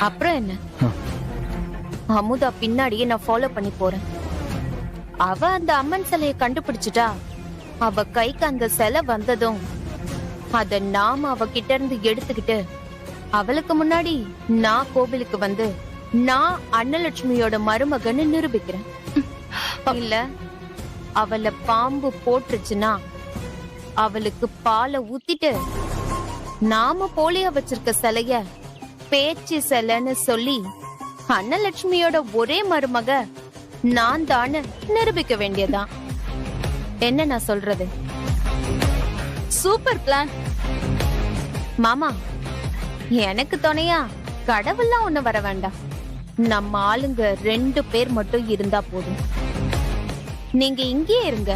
அப்புறம் என்ன, அமுதா பின்னாடியே நான் ஃபாலோ பண்ணி போறேன். அவ அந்த அம்மன் சிலையை கண்டுபிடிச்சிட்டா, அவ கைக்கு அந்த சிலை வந்ததும் அத நாம அவகிட்ட இருந்து எடுத்துக்கிட்டு அவளுக்கு முன்னாடி நான் கோவிலுக்கு வந்து நான் அன்னலட்சுமியோட மருமகன்னு நிரூபிக்கிறேன். இல்ல அவளை பாம்பு போட்டுருச்சுன்னா அவளுக்கு பாலை ஊத்திட்டு நாம போலியா வச்சிருக்க சிலைய பேச்சு சிலைன்னு சொல்லி அன்னலட்சுமியோட ஒரே மருமக நான் தானு நிரூபிக்க வேண்டியதான். என்ன நான் சொல்றது? சூப்பர் பிளான் மாமா. எனக்கு துணையா கடவுள்லாம் ஒண்ணு வர வேண்டாம். நம்ம ஆளுங்க 2 பேர் மட்டும் இருந்தா போதும். நீங்க இங்கே இருங்க,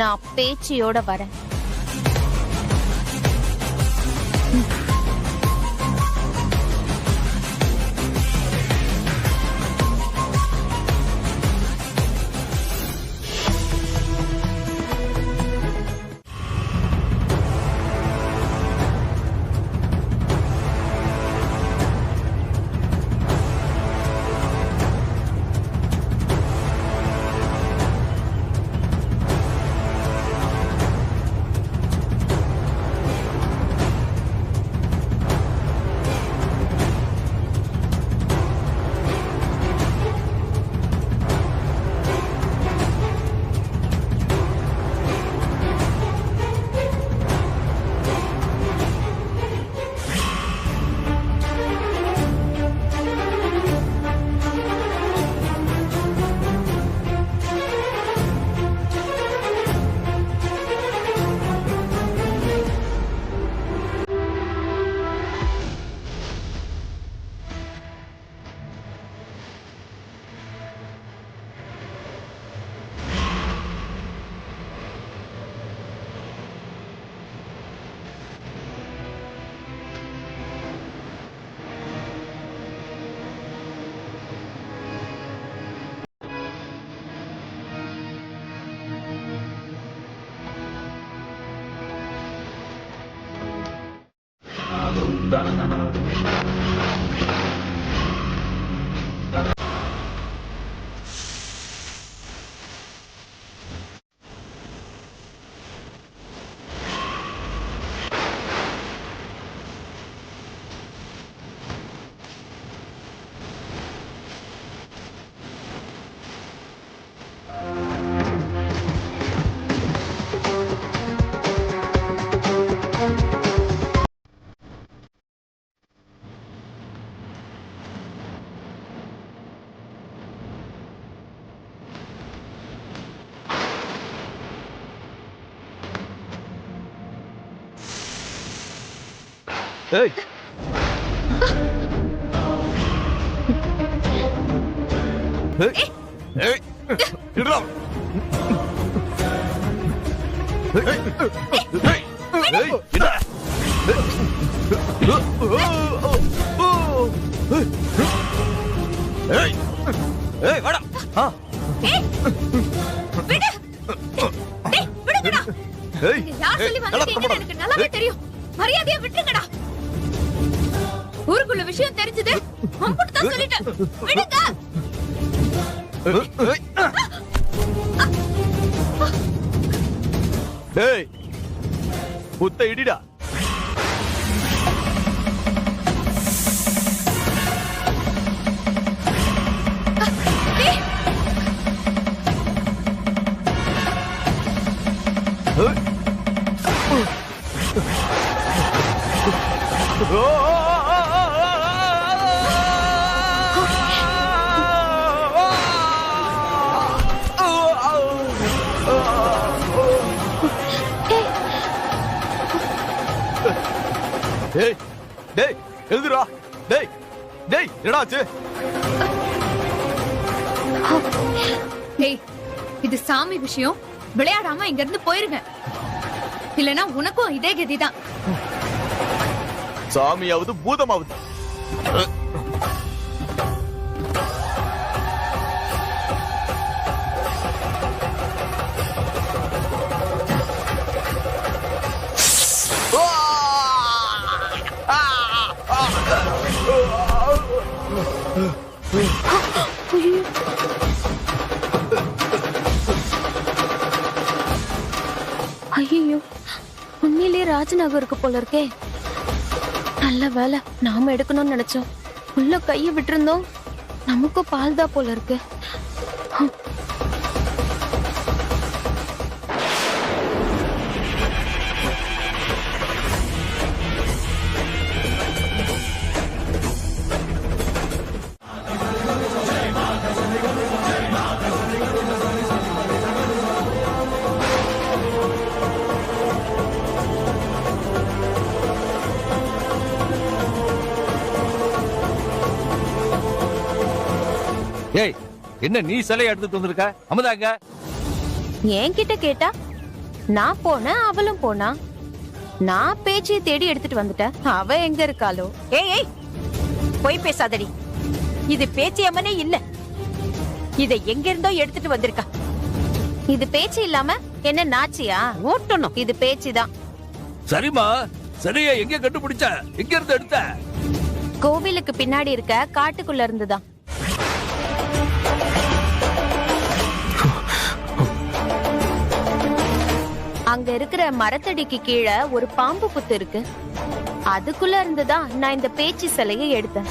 நான் பேச்சியோட வரேன். Hey! Hey! Hey! Get up! Hey! Hey! Hey! Get up! Hey! Hey! வாடா. ஆ. விடு. டேய், விடுங்கடா. Hey! யார் சொல்லி வந்தீங்கன்னு எனக்கு நல்லாவே தெரியும். மரியாதையா விட்டுங்கடா. ஊருக்குள்ள விஷயம் தெரிஞ்சது அம்புட்டு தான் சொல்லிட்டேன். விடுங்க. டேய் புத்த இடிடா. டேய் டேய் எழுதுடா. டேய் டேய் என்னடாச்சு? டேய் இது சாமி விஷயம், விளையாடாம இங்க இருந்து போயிருங்க. இல்லனா உனக்கும் இதே கதிதான். சாமியாவது பூதமாவது. ஐயோ, உண்மையிலேயே ராஜநகருக்கு போல இருக்கே. நல்ல வேலை நாம எடுக்கணும்னு நினைச்சோம். உள்ள கையை விட்டுருந்தோம், நமக்கும் பால் தான் போல இருக்கு. ஏய், என்ன நீ சிலையை எடுத்துட்டு வந்திருக்க? அமுதாங்க என்கிட்ட கேட்டா நான் போனேன், அவளும் போனா. நான் பேச்சியை தேடி எடுத்துட்டு வந்துட்டேன். அவ எங்க இருக்காளோ? ஏய் ஏய், போய் பேசாதடி. இது பேச்சியம்மனே இல்ல, இதை எங்க இருந்தோ எடுத்துட்டு வந்திருக்கா. இது பேச்சு இல்லாம என்ன நாச்சியா? ஓட்டணும். இது பேச்சுதான். சரிம்மா, சரியா எங்க கண்டுபிடிச்ச? எங்க இருந்து எடுத்த? கோவிலுக்கு பின்னாடி இருக்க காட்டுக்குள்ள இருந்துதான். அங்க இருக்கிற மரத்தடிக்கு கீழே ஒரு பாம்பு புத்து இருக்கு. அதுக்குள்ள இருந்துதான் நான் இந்த பேச்சு சிலையை எடுத்தேன்.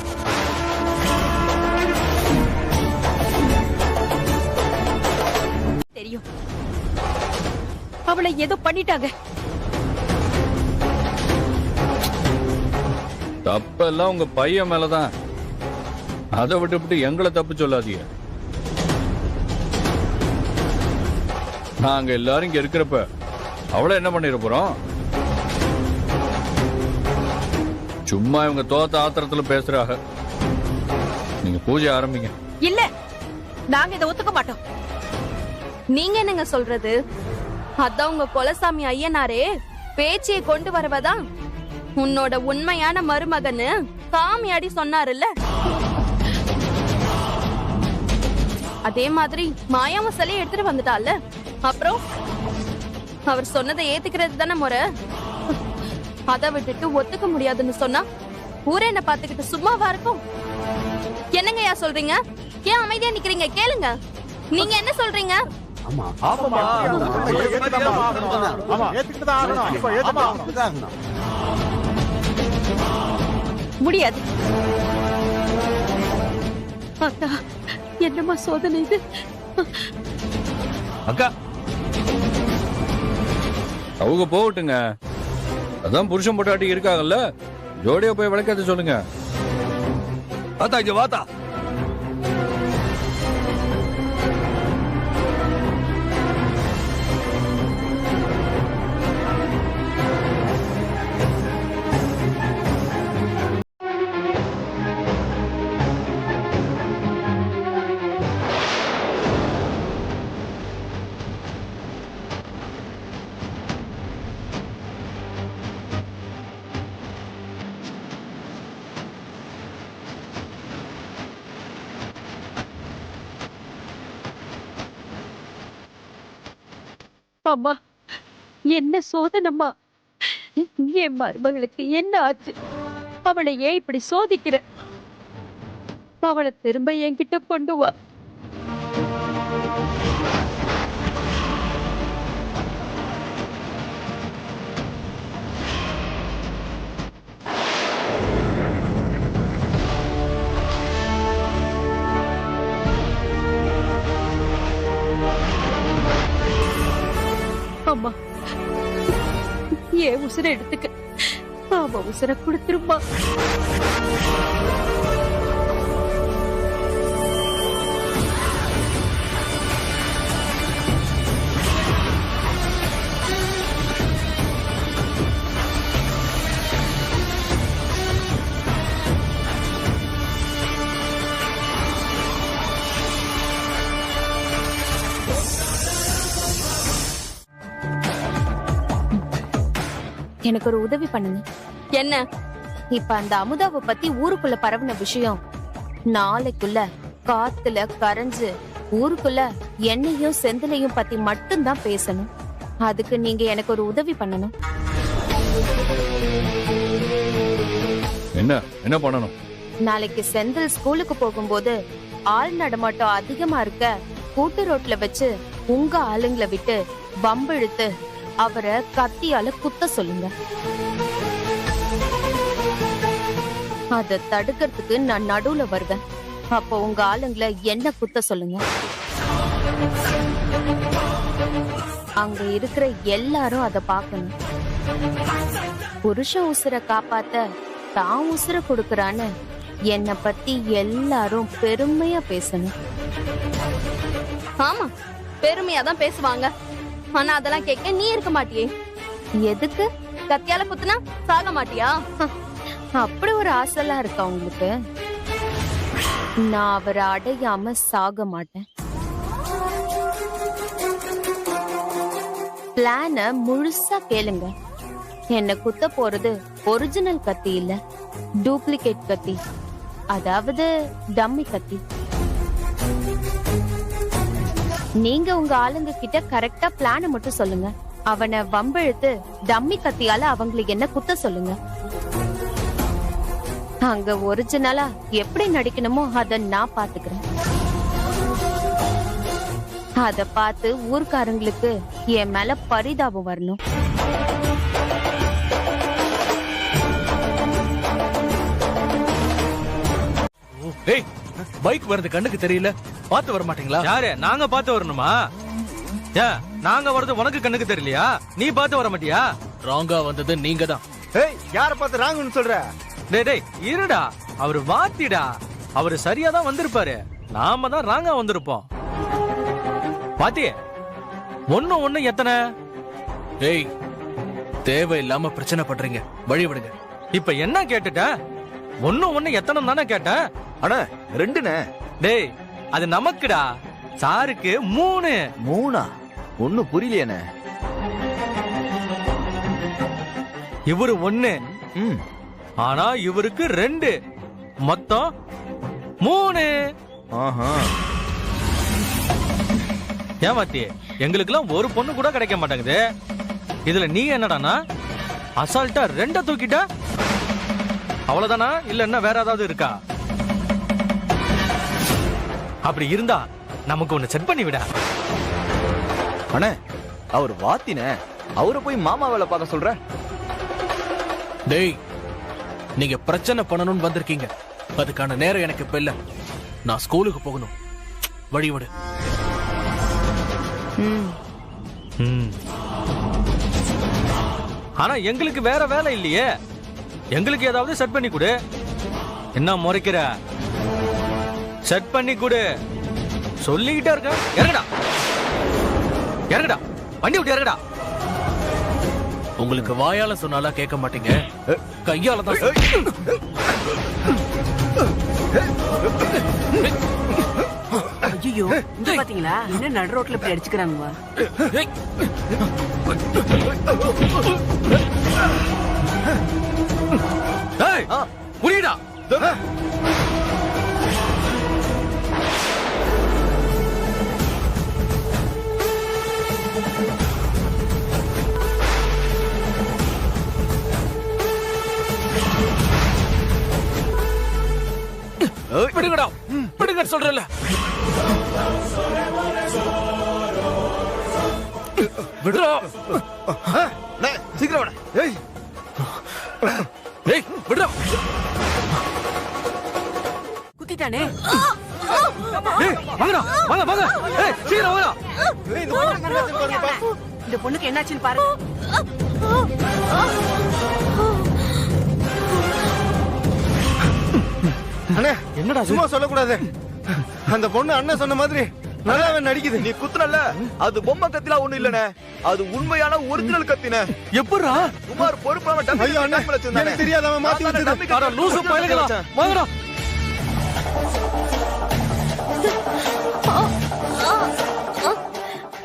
தெரியும், அவளை ஏதோ பண்ணிட்டாங்க. தப்பெல்லாம் உங்க பையன் மேலதான். அதை விட்டு எங்களை தப்பு சொல்லாதீங்க. நாங்க எல்லாரும் இங்க இருக்கிறப்ப அவளை என்ன பண்ணிட போறோம்? சும்மா இவங்க தோத்த ஆத்திரத்துல பேசுறாங்க. நீங்க பூஜை ஆரம்பிங்க. இல்ல, நாங்க இதை ஒத்துக்க மாட்டோம். நீங்க என்னங்க சொல்றது? அதான் உங்க கொலசாமி ஐயனாரே பேச்சியை கொண்டு வரவதான் உன்னோட உண்மையான மருமகன்னு காமியாடி சொன்னாருல்ல. அதே மாதிரி மாயாம சிலையை எடுத்துட்டு வந்துட்டால. அப்புறம் அவர் சொன்னதை ஏத்துக்கிறது தானே முறை. அதை விட்டுட்டு ஒத்துக்க முடியாதுன்னு சொன்னா ஊரே என்ன பாத்துக்கிட்டு சும்மாவா இருக்கும்? என்னங்கய்யா சொல்றீங்க? ஏன் அமைதியா நிக்கிறீங்க? கேளுங்க, நீங்க என்ன சொல்றீங்க? முடியாது. அக்கா, என்னமா சோதனை இது? அக்கா, அவங்க போகட்டுங்க. அதான் புருஷன் பொட்டாட்டி இருக்காங்கல்ல, ஜோடியா போய் விளக்கத்தை சொல்லுங்க. வாத்தா, இங்க வாத்தா. அம்மா, என்ன சோதனம்மா? என் மருமகளுக்கு என்ன ஆச்சு? அவளை ஏன் இப்படி சோதிக்கிற? அவளை திரும்ப என்கிட்ட கொண்டு வா. அம்மா, ஏன் உசுர எடுத்துக்க, அவ உசுர கொடுத்துருமா. எனக்கு ஒரு உதவி பண்ணுங்க. என்ன? இப்ப அந்த அமுதாவை பத்தி ஊருக்குள்ள பரவுன விஷயம் நாளைக்குள்ள காத்துல கரைஞ்சு ஊருக்குள்ள எண்ணெயும் செந்திலையும் பத்தி மட்டும்தான் பேசணும். அதுக்கு நீங்க எனக்கு ஒரு உதவி பண்ணணும். என்ன பண்ணணும்? நாளைக்கு செந்தில் ஸ்கூலுக்கு போகும்போது ஆள் நடமாட்டம் அதிகமா இருக்க கூட்டு ரோட்ல வச்சு உங்க ஆளுங்களை விட்டு பம்பிழுத்து அவரை கத்தியால குத்த சொல்லுங்க. அத தடுக்கிறதுக்கு நான் நடுவுல வருவேன். அப்போ உங்க ஆளுங்களை என்ன குத்த சொல்லுங்க. அங்க இருக்கிற எல்லாரும் அத பாக்கணும். புருஷன் உசுர காப்பாத்த தான் உசுர கொடுக்கறான்னு என்ன பத்தி எல்லாரும் பெருமையா பேசணும். ஆமா, பெருமையா தான் பேசுவாங்க. ஆனா அதெல்லாம் கேட்க நீ இருக்க மாட்டியே. எதுக்கு? கத்தியால குத்துனா சாக மாட்டியா? அப்படி ஒரு ஆசைலாம் இருக்கா உங்களுக்கு? நான் அவரை அடையாம சாக மாட்டேன். பிளான முழுசா கேளுங்க. என்ன குத்த போறது ஒரிஜினல் கத்தி இல்ல, டூப்ளிகேட் கத்தி, அதாவது டம்மி கத்தி. நீங்க உங்க ஆளுங்க கிட்ட கரெக்டா பிளான மட்டும் சொல்லுங்க. அவனை வம்பிழுத்து டம்மி கத்தியால அவங்களுக்கு என்ன குத்த சொல்லுங்க. அங்க ஒரிஜினலா எப்படி நடிக்கணுமோ அத நான் பாத்துக்கிறேன். அத பார்த்து ஊர்க்காரங்களுக்கு என் மேல பரிதாபம் வரணும். ஏய், பைக் வருது கண்ணுக்கு தெரியல, பாத்து வர மாட்டீங்களா? யாரு? நாங்க பாத்து வரணுமா? ஏன் நாங்க வரது உனக்கு கண்ணுக்கு தெரியலையா? நீ பாத்து வர மாட்டியா? ராங்கா வந்தது நீங்க தான். ஏய், யார பார்த்து ராங்குன்னு சொல்ற? டேய் டேய் இருடா, அவரு வாத்திடா. அவரு சரியா தான் வந்திருப்பாரு, நாம தான் ராங்கா வந்திருப்போம். பாத்தியே, ஒண்ணு எத்தனை? ஏய், தேவையில்லாம பிரச்சனை பண்றீங்க, வழி விடுங்க. இப்ப என்ன கேட்டுட்ட? ஒண்ணு எத்தனை தானே கேட்டேன். அண்ணா 2ண்ணே. டேய், அது நமக்குடா, சாருக்கு 3. 3ஆ? ஒண்ணும் புரியலையேண்ணே. இவரு 1, ம், ஆனா இவருக்கு 2, மொத்தம் 3. ஆஹா. ஏமாத்தி, எங்களுக்கெல்லாம் ஒரு பொண்ணு கூட கிடைக்க மாட்டேங்குது. இதுல நீ என்னடானா அசால்ட்டா 2 தூக்கிட்ட? அவ்வளவுதானா, இல்ல என்ன வேற ஏதாவது இருக்கா? அப்படி இருந்தா நமக்கு ஒண்ணு செட் பண்ணி விட. அண்ணே, அவர் வாத்தினே, அவரை போய் மாமா வேலை பார்க்க சொல்ற? டேய், நீங்க பிரச்சனை பண்ணணும்னு வந்திருக்கீங்க, அதுக்கான நேரம் எனக்கு இப்ப இல்ல. நான் ஸ்கூலுக்கு போகணும், வழி விடு. ஆனா எங்களுக்கு வேற வேலை இல்லையே, எங்களுக்கு ஏதாவது செட் பண்ணி கொடு. என்ன முறைக்கிற? செட் பண்ணி கொடு, சொல்லிக்கிட்டே இருக்க. இறங்கடா, இறங்கடா, வண்டி விட்டு இறங்கடா. உங்களுக்கு வாயால சொன்னாலா கேட்க மாட்டீங்க, கையால தான். ஐயோ, இங்க பாத்தீங்களா என்ன நடு ரோட்ல இப்படி அடிச்சுக்கிறாங்க. புரியுதா? விடுங்கடா, விடுங்க சொல்றல. விடுறா, சீக்கிரம் வாடா. ஏய், ஏய், விடுறா. குத்திட்டானே. வாங்கடா, வாங்க வாங்க. ஏய், சீக்கிரம் வாங்கடா. இந்த பொண்ணுக்கு என்னாச்சுன்னு பாருங்க. அண்ணே, என்னடா சும்மா சொல்லக்கூடாது. அந்த பொண்ணு அண்ணன் சொன்ன மாதிரி நல்லாவே நடிக்குது. நீ குத்துனல்ல, அது பொம்மை கத்தில ஒண்ணு இல்லனே, அது உண்மையான ஒரிஜினல் கத்தினே. எப்பறா? குமார் பொறுப்பாம டம்மி. ஐயோ அண்ணே, எனக்கு தெரியாத, அவன் மாத்தி வச்சது. அட லூசு பயலுங்களா, வாங்கடா.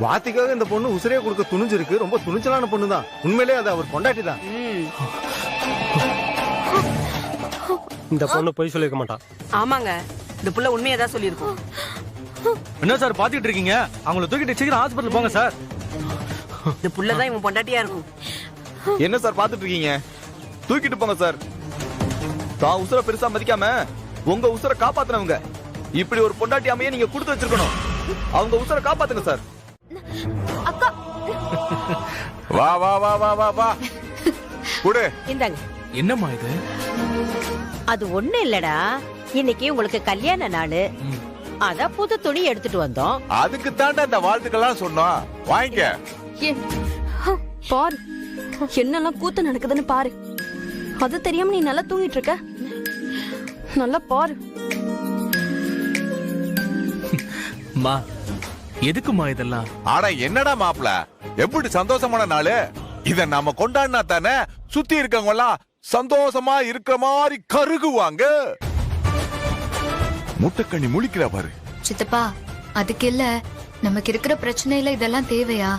வாத்திக்காக இந்த பொண்ணு உசிரியை கொடுக்க துணிஞ்சிருக்கு. ரொம்ப துணிச்சலான பொண்ணு தான். உண்மையிலே அது அவர் பொண்டாட்டி தான். இந்த பொண்ணு போய் சொல்லிருக்க மாட்டான். ஆமாங்க, இந்த புள்ள உண்மையதான் சொல்லிருக்கோம். என்ன சார் பாத்துட்டு இருக்கீங்க? அவங்கள தூக்கிட்டு சீக்கிரம் ஹாஸ்பிடல் போங்க சார். இந்த புள்ளதான் இவன் பொண்டாட்டியா இருக்கும். என்ன சார் பாத்துட்டு இருக்கீங்க? தூக்கிட்டு போங்க சார். தான் உசுர பெருசா மதிக்காம உங்க உசுர காப்பாத்துனவங்க. இப்படி ஒரு பொண்டாட்டி அமைய நீங்க கொடுத்து வச்சிருக்கணும். அவங்க உசுர காப்பாத்துங்க சார். அக்கா வா வா வா வா வா வா குடு. இந்தாங்க. என்னம்மா இது? அது ஒண்ணு இல்லடா, இன்னைக்கு உங்களுக்கு கல்யாண நாளு, அதான் புது துணி எடுத்துட்டு வந்தோம். அதுக்கு தாண்டா இந்த வாழ்த்துக்கெல்லாம் சொன்னோம். வாங்கிக்க. பாரு என்னெல்லாம் கூத்து நடக்குதுன்னு பாரு. அது தெரியாம நீ நல்லா தூங்கிட்டு இருக்க. நல்லா பாரு. மா எதுக்குமா இதெல்லாம்? ஆனா என்னடா மாப்பிள, எப்படி சந்தோஷமான நாளு. இத நாம கொண்டாடினா தானே சுத்தி இருக்கவங்க எல்லாம் சந்தோஷமா இருக்கிற மாதிரி கருகுவாங்க. முட்டைக்கண்ணி முழிக்கிற பாரு. சித்தப்பா, அதுக்கு இல்ல, நமக்கு இருக்கிற பிரச்சனையில இதெல்லாம் தேவையா?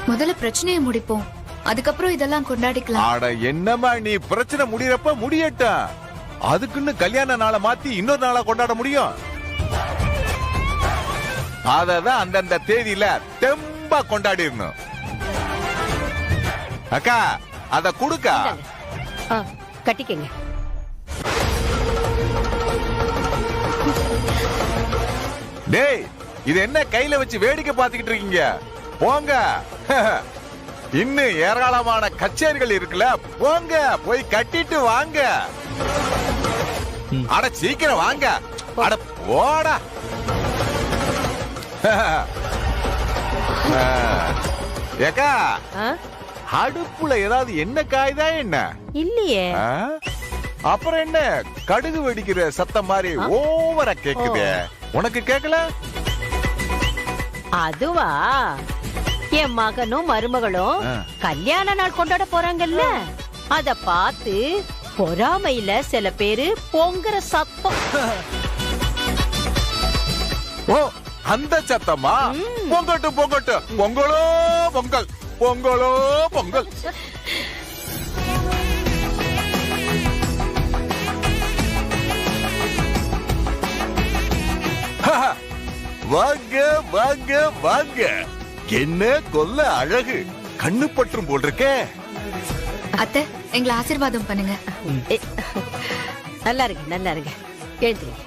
முதல்ல பிரச்சனையை முடிப்போம், அதுக்கப்புறம் இதெல்லாம் கொண்டாடிக்கலாம். ஆட என்னமா நீ பிரச்சனை முடியறப்ப முடியட்டும். அதுக்குன்னு கல்யாண நாளை மாத்தி இன்னொரு நாளா கொண்டாட முடியும்? அததான் அந்தந்த தேதியில தெம்பா கொண்டாடிடணும். அக்கா அத குடுக்கா. கட்டிக்கங்க. டேய், இது என்ன கையில வச்சு வேடிக்கை பார்த்துக்கிட்டு இருக்கீங்க? போங்க. இன்னும் ஏராளமான கச்சேரிகள் இருக்குல்ல, போங்க போய் கட்டிட்டு வாங்க. அட சீக்கிரம் வாங்க. அட போடா. ஏக்கா, அடுப்புல ஏதாவது என்ன காய்தா என்ன? இல்லையே. அப்புறம் என்ன கடுகு வெடிக்கிற சத்தம் மாதிரி ஓவரா கேக்குது? உனக்கு கேக்கல? அதுவா, என் மகனும் மருமகளும் கல்யாண நாள் கொண்டாட போறாங்கல்ல, அத பார்த்து பொறாமையில சில பேரு பொங்குற சத்தம். ஓ, அந்த சத்தமா? பொங்கட்டு பொங்கட்டு, பொங்கலோ பொங்கல், பொங்கலோ பொங்கல். வாங்க வாங்க வாங்க. என்ன கொல்ல அழகு, கண்ணு பற்றும் போல் இருக்கே. அத்தை, எங்களை ஆசீர்வாதம் பண்ணுங்க. நல்லா இருக்கு, நல்லா இருக்கு. எழுந்துருங்க.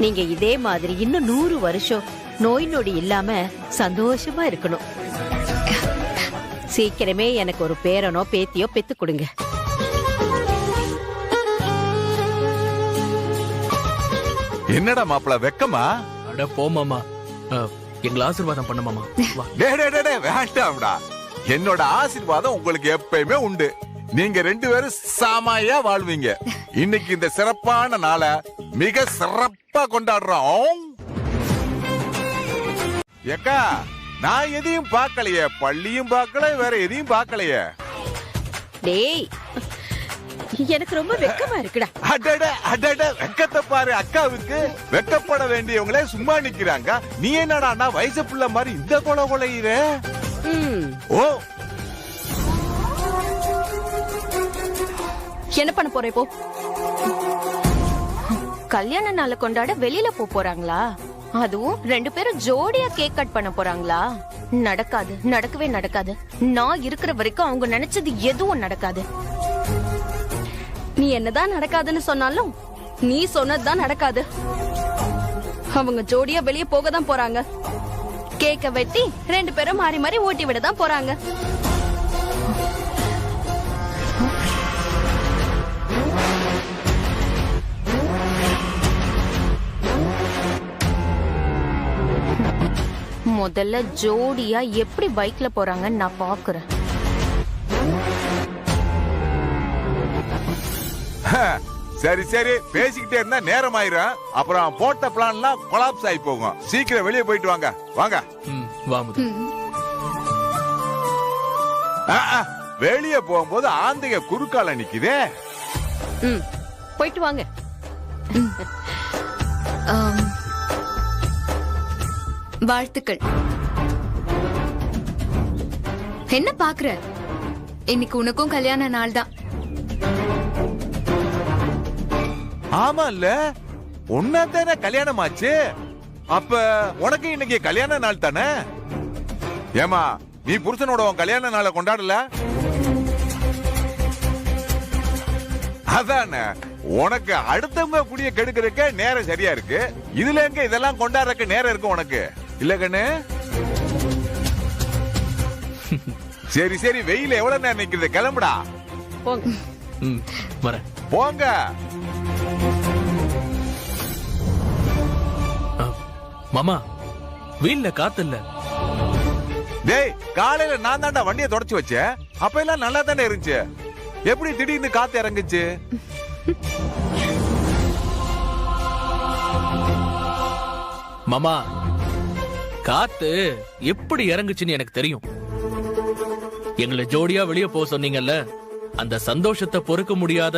நீங்க இதே மாதிரி இன்னும் 100 வருஷம் நோய் நொடி இல்லாம சந்தோஷமா இருக்கணும். சீக்கிரமே எனக்கு ஒரு பேரனோ பேத்தியோ பெத்து கொடுங்க. என்னடா மாப்பிள வெக்கமா? அட போமாமா, எங்களை ஆசீர்வாதம் பண்ண மாமா. வேண்டாம்டா. என்னோட ஆசீர்வாதம் உங்களுக்கு எப்பயுமே உண்டு. நீங்க 2 பேரும் சாமாயா வாழ்வீங்க. இன்னைக்கு இந்த சிறப்பான நாளை மிக சிறப்பா கொண்டாடுறோம். ஏக்கா, நான் எதையும் பார்க்கலையே, பள்ளியும் பார்க்கல, வேற எதையும் பார்க்கலையே. டேய், எனக்கு ரொம்ப வெக்கமா இருக்குடா. அடட அடட, வெக்கத்தை பாரு அக்காவுக்கு. வெக்கப்பட வேண்டியவங்களே சும்மா நிக்கிறாங்க. நீ என்னடா வயசு புள்ள மாதிரி இந்த கொலை கொலையிற? ஓ, என்ன பண்ண போற இப்போ? கல்யாண நாளை கொண்டாட வெளியில போறாங்களா? அதுவும் 2 பேரும் ஜோடியா கேக் கட் பண்ண போறாங்களா? நடக்காது, நடக்கவே நடக்காது. நான் இருக்கிற வரைக்கும் அவங்க நினைச்சது எதுவும் நடக்காது. நீ என்னதான் நடக்காதுன்னு சொன்னாலும் நீ சொன்னதுதான் நடக்காது. அவங்க ஜோடியா வெளியே போக தான் போறாங்க. கேக்க வெட்டி 2 பேரும் மாறி மாறி ஓட்டி விட தான் போறாங்க. முதல்ல ஜோடியா எப்படி பைக்ல போறாங்கன்னு நான் பாக்குறேன். சரி சரி, பேசிக்கிட்டே இருந்தா நேரம் ஆயிரும். அப்புறம் போட்ட பிளான்லாம் கொலாப்ஸ் ஆகி போகும். சீக்கிரம் வெளியே போயிட்டு வாங்க. வாங்க. வெளியே போகும்போது ஆந்தைய குறுக்கால நிக்குதே. போயிட்டு வாங்க. வாழ்த்துக்கள். என்ன பாக்குற? இன்னைக்கு உனக்கும் கல்யாண நாள் தான். ஆமா இல்ல, ஒன்னாதானே கல்யாணம் ஆச்சு. அப்ப உனக்கு இன்னைக்கு கல்யாண நாள் தானே? ஏமா, நீ புருஷனோட உன் கல்யாண நாளை கொண்டாடல? அதானே, உனக்கு அடுத்தவங்க குடிய கெடுக்கிறதுக்கு நேரம் சரியா இருக்கு. இதுல எங்க இதெல்லாம் கொண்டாடுறதுக்கு நேரம் இருக்கு உனக்கு? இல்ல கண்ணு? சரி சரி, வெயில எவ்வளவு நேரம் நிக்கிறது, கிளம்புடா. போங்க. வரேன். போங்க. மாமா, வீல்ல காத்து இல்ல. டேய், காலையில நான் தான்டா வண்டியை தொடச்சு வச்சேன். அப்ப எல்லாம் நல்லா தானே இருந்துச்சு. எப்படி திடீர்னு காத்து இறங்குச்சு? மாமா, காத்து எப்படி இறங்குச்சுன்னு எனக்கு தெரியும். எங்களை ஜோடியா வெளியே போக சொன்னீங்கல்ல, அந்த சந்தோஷத்தை பொறுக்க முடியாத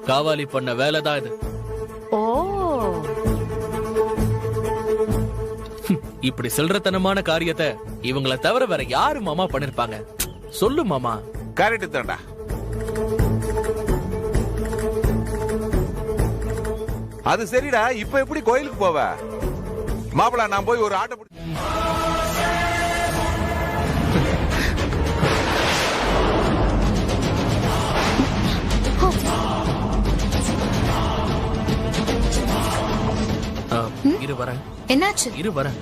காவாலி பண்ண வேலைதான் இது. ஓ, இப்படி சில்லறத்தனமான காரியத்தை இவங்களை தவிர வேற யாரு மாமா பண்ணிருப்பாங்க? சொல்லு மாமா. கரெக்ட் தான்டா. அது சரிடா, இப்ப எப்படி கோயிலுக்கு போவ? மாப்பிள, நான் போய் ஒரு ஆட்டோ இரு வரேன். என்னாச்சு? இரு வரேன்.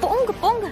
போங்க போங்க.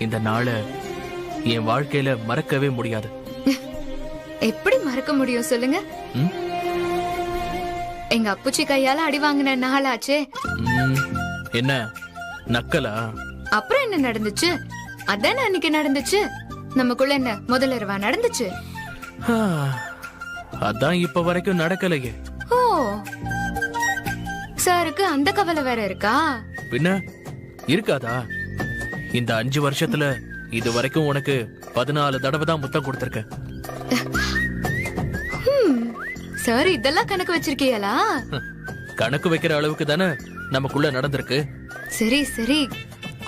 இந்த நாளை என் வாழ்க்கையில மறக்கவே முடியாது. எப்படி மறக்க முடியும் சொல்லுங்க? எங்க அப்புச்சி கையால அடி வாங்கின நாளாச்சே. என்ன நக்கலா? அப்புறம் என்ன நடந்துச்சு? அதானே அன்னைக்கு நடந்துச்சு. நமக்குள்ள என்ன முதலரவா நடந்துச்சு? அதான் இப்ப வரைக்கும் நடக்கலையே. ஓ, சாருக்கு அந்த கவலை வேற இருக்கா? பின்ன இருக்காதா? இந்த 5 வருஷத்துல இது வரைக்கும் உனக்கு 14 தடவை தான் முத்தம் கொடுத்திருக்கேன். சார், இதெல்லாம் கணக்கு வச்சிருக்கீங்களா? கணக்கு வைக்கிற அளவுக்கு தானே நமக்குள்ள நடந்திருக்கு. சரி சரி,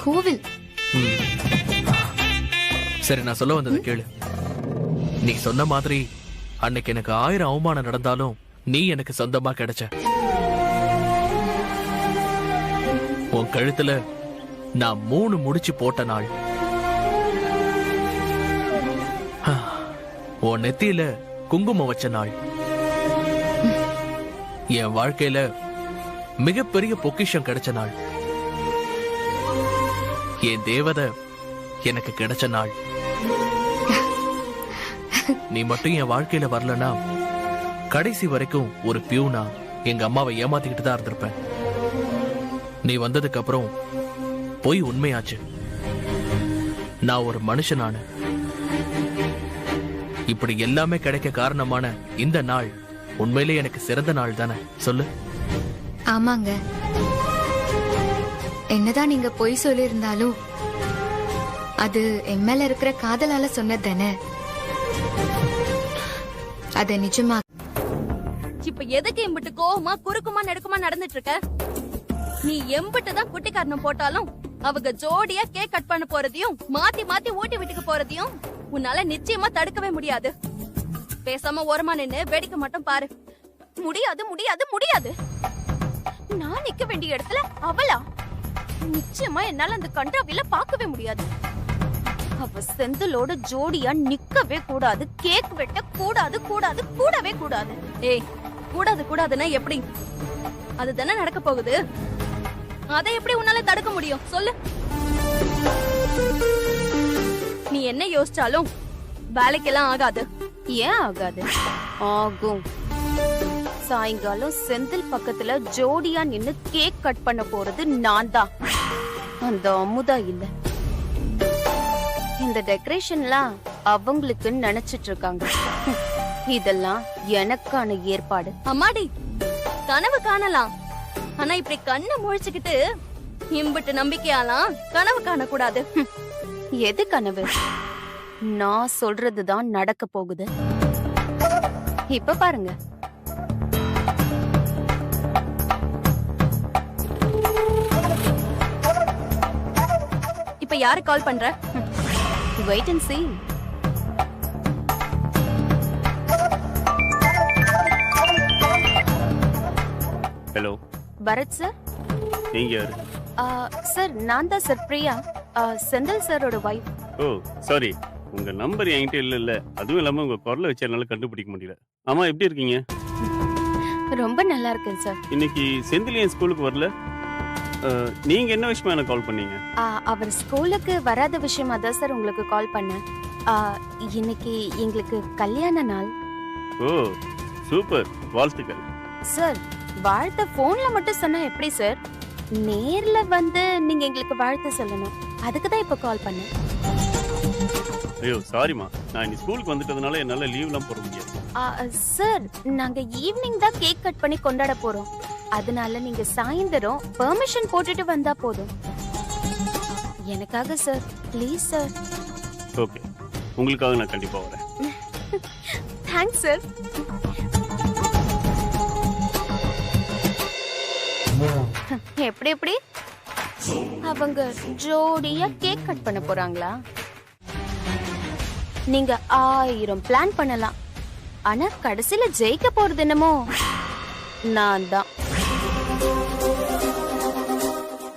கோவில். சரி, நான் சொல்ல வந்தது கேளு. நீ சொன்ன மாதிரி அன்னைக்கு எனக்கு 1000 அவமானம் நடந்தாலும் நீ எனக்கு சொந்தமா கிடைச்ச. உன் கழுத்துல நான் 3 முடிச்சு போட்ட நாள், உன் நெத்தியில குங்குமம் வச்ச நாள், என் வாழ்க்கையில மிகப்பெரிய பொக்கிஷம் கிடைச்ச நாள், என் தேவதை எனக்கு கிடைச்ச நாள். நீ மட்டும் என் வாழ்க்கையில வரலனா கடைசி வரைக்கும் ஒரு பியூனா எங்க அம்மாவை ஏமாத்திக்கிட்டு தான் இருந்திருப்பேன். நீ வந்ததுக்கு அப்புறம் போய் உண்மையாச்சு. நான் ஒரு மனுஷனான. இப்படி எல்லாமே கிடைக்க காரணமான இந்த நாள் உண்மையிலே எனக்கு சிறந்த நாள் தானே? சொல்லு. ஆமாங்க, என்னதான் நீங்க பொய் சொல்லி இருந்தாலும் அது என் மேல இருக்கிற காதலால சொன்னது தானே. அத நிஜமா. இப்ப எதுக்கு எம்பிட்டு கோவமா குறுக்குமா நெடுக்குமா நடந்துட்டு இருக்க? நீ எம்பிட்டு தான் குட்டி காரணம் போட்டாலும் அவங்க ஜோடியா கேக் கட் பண்ண போறதையும் மாத்தி மாத்தி ஊட்டி வீட்டுக்கு போறதையும் உன்னால நிச்சயமா தடுக்கவே முடியாது. பேசாம ஓரமா நின்னு வேடிக்கை மட்டும் பாரு. முடியாது முடியாது முடியாது. நான் நிக்க வேண்டிய இடத்துல அவளா? நிச்சயமா என்னால அந்த கண்டாவில பார்க்கவே முடியாது. அவ செந்திலோட ஜோடியா நிக்கவே கூடாது. கேக் வெட்ட கூடாது கூடாது கூடவே கூடாது. ஏய், கூடாது கூடாதுன்னா எப்படி? அதுதானே நடக்க போகுது. அதை எப்படி உன்னால தடுக்க முடியும் சொல்லு? நீ என்ன யோசிச்சாலும் வேலைக்கெல்லாம் ஆகாது. ஏன் ஆகாது? ஆகும். சாயங்காலம் செந்தில் பக்கத்துல ஜோடியா நின்னு கேக் கட் பண்ண போறது நான் தான், அந்த அமுதா இல்ல. இந்த டெக்கரேஷன்லாம் அவங்களுக்கு நினைச்சிட்டு இருக்காங்க. இதெல்லாம் எனக்கான ஏற்பாடு. அம்மாடி, கனவு காணலாம், ஆனா இப்படி கண்ணை முழிச்சுக்கிட்டு இம்பிட்டு நம்பிக்கையாலாம் கனவு காணக்கூடாது. எது கனவு? நான் சொல்றதுதான் நடக்க போகுது. இப்ப பாருங்க. இப்ப யாரு கால் பண்ற? Wait and see. Hello, Bharat sir. நீங்க யாரு? சார் நான் தான் சார், பிரியா, செந்தில் சாரோட வைஃப். ஓ சாரி, உங்க நம்பர் என்கிட்ட இல்ல. அதுவும் இல்லாம உங்க குரலை வச்சு என்னால கண்டுபிடிக்க முடியல. ஆமா, எப்படி இருக்கீங்க? ரொம்ப நல்லா இருக்கேன் சார். இன்னைக்கு செந்தில் என் ஸ்கூலுக்கு வரல. நீங்க என்ன விஷயமா எனக்கு கால் பண்ணீங்க? அவர் ஸ்கூலுக்கு வராத விஷயமா தான் சார் உங்களுக்கு கால் பண்ணேன். இன்னைக்கு எங்களுக்கு கல்யாண நாள். ஓ சூப்பர், வாழ்த்துக்கள். சார், வாழ்த்து போன்ல மட்டும் சொன்னா எப்படி சார்? நேர்ல வந்து நீங்க எங்களுக்கு வாழ்த்து சொல்லணும். அதுக்கு தான் இப்ப கால் பண்ணேன். ஐயோ சாரிமா, நான் இன்னைக்கு ஸ்கூலுக்கு வந்துட்டதுனால என்னால லீவ்லாம் போட முடியாது. சார், நாங்க ஈவினிங் தான் கேக் கட் பண்ணி கொண்டாட போறோம். அதனால நீங்க சாயந்தரம் பெர்மிஷன் போட்டுட்டு வந்தா போதும். எனக்காக சார், ப்ளீஸ் சார். ஓகே, உங்களுக்காக நான் கண்டிப்பா வரேன். Thanks sir. எப்படி எப்படி அவங்க ஜோடியா கேக் கட் பண்ண போறாங்களா? நீங்க 1000 பிளான் பண்ணலாம், ஆனா கடைசியில ஜெயிக்க போறது என்னமோ நான் தான்.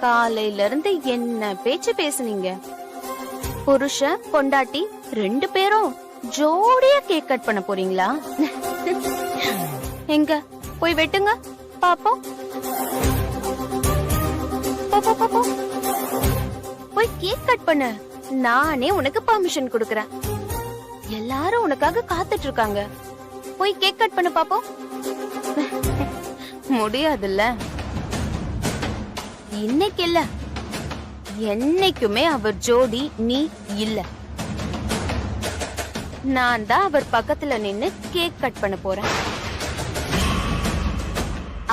காலையில இருந்து என்ன பேச்சு பேசுனீங்க? புருஷன் பொண்டாட்டி 2 பேரும் ஜோடியா கேக் கட் பண்ண போறீங்களா? எங்க போய் வெட்டுங்க பாப்போம். போய் கேக் கட் பண்ண. நானே உனக்கு பெர்மிஷன் கொடுக்கறேன். எல்லாரும் உனக்காக காத்துட்டு இருக்காங்க. போய் கேக் கட் பண்ண பாப்போம். முடியாதுல்ல. இன்னைக்கு இல்ல, என்னைக்குமே அவர் ஜோடி நீ இல்ல. நான் தான் அவர் பக்கத்துல நின்னு கேக் கட் பண்ண போறேன்.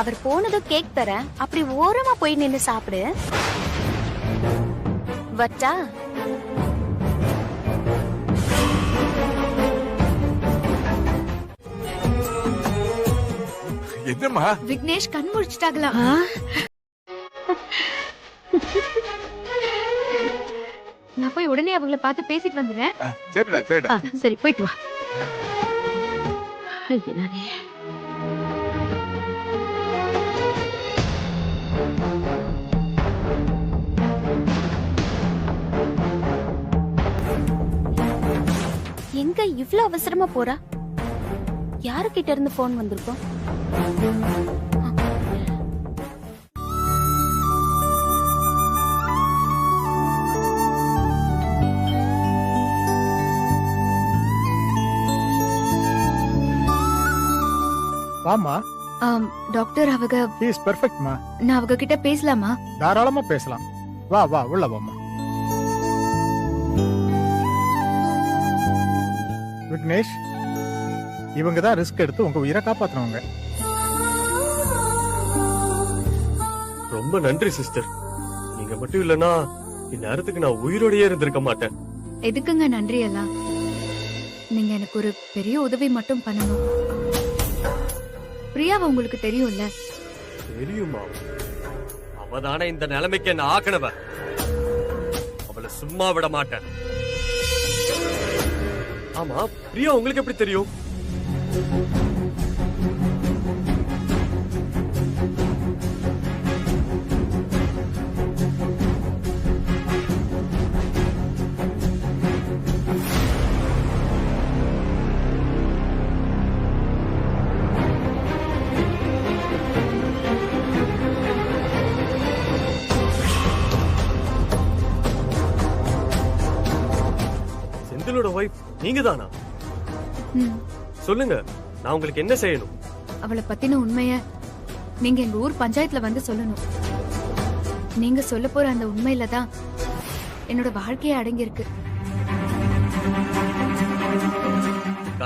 அவர் போனதும் கேக் தரேன், அப்படி ஓரமா போய் நின்னு சாப்பிடு. வட்டா? என்னம்மா? விக்னேஷ் கண் முழிச்சிட்டாங்களா? நான் போய் உடனே அவங்கள பார்த்து பேசிட்டு வந்துடுறேன். சரிடா சரிடா. சரி, போயிட்டு வா. ஐயே, நானே. எங்க இவ்ளோ அவசரமா போறா? யாருக்கிட்ட இருந்து போன் வந்திருக்கோம்? வாமா. டாக்டர் அவங்க இஸ் பெர்ஃபெக்ட்மா. நான் அவங்க கிட்ட பேசலாமா? தாராளமா பேசலாம். வா வா, உள்ள வாமா. விக்னேஷ், இவங்க தான் ரிஸ்க் எடுத்து உங்க உயிரை காப்பாத்துறவங்க. ரொம்ப நன்றி சிஸ்டர். நீங்க மட்டும் இல்லனா இந்நேரத்துக்கு நான் உயிரோடயே இருந்திருக்க மாட்டேன். எதுக்குங்க நன்றி எல்லாம்? நீங்க எனக்கு ஒரு பெரிய உதவி மட்டும் பண்ணணும். பிரியாவை உங்களுக்கு தெரியும்ல? தெரியுமா? அவதானே இந்த நிலைமைக்கு என்ன ஆக்கணவ. அவளை சும்மா விட மாட்டேன். ஆமா, பிரியா உங்களுக்கு எப்படி தெரியும்? செந்திலோட வைஃப் நீங்க தானா? சொல்லுங்க, நான் உங்களுக்கு என்ன செய்யணும்? அவளை பத்தின உண்மைய நீங்க எங்க ஊர் பஞ்சாயத்துல வந்து சொல்லணும். நீங்க சொல்ல போற அந்த உண்மையில தான் என்னோட வாழ்க்கையே அடங்கி இருக்கு.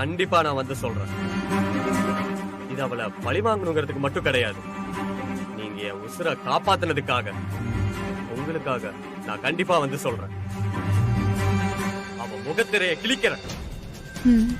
கண்டிப்பா நான் வந்து சொல்றேன். இது அவளை பழி வாங்கணுங்கிறதுக்கு மட்டும் கிடையாது. நீங்க என் உசுரை காப்பாத்துனதுக்காக, உங்களுக்காக நான் கண்டிப்பா வந்து சொல்றேன். அவ முகத்திரைய கிழிக்கிறேன். ம்